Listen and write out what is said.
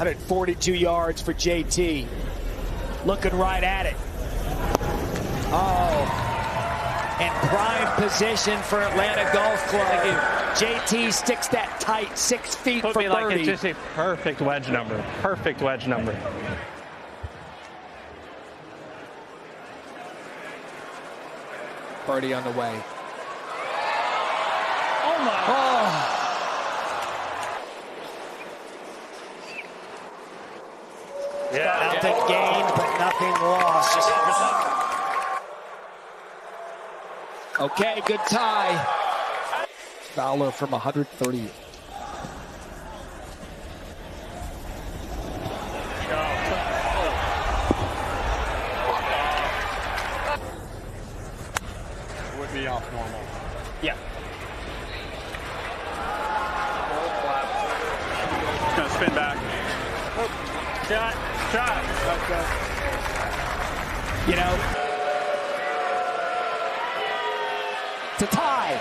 142 yards for JT. Looking right at it. Oh. And prime position for Atlanta Golf Club. JT sticks that tight, 6 feet for birdie. Like it's just a perfect wedge number. Perfect wedge number. Birdie on the way. Oh my. Oh. Yeah. Nothing gained, but nothing lost. Okay, good tie. Fowler from 130. Would be off normal. Yeah. It's gonna spin back. Shot. You know, to tie.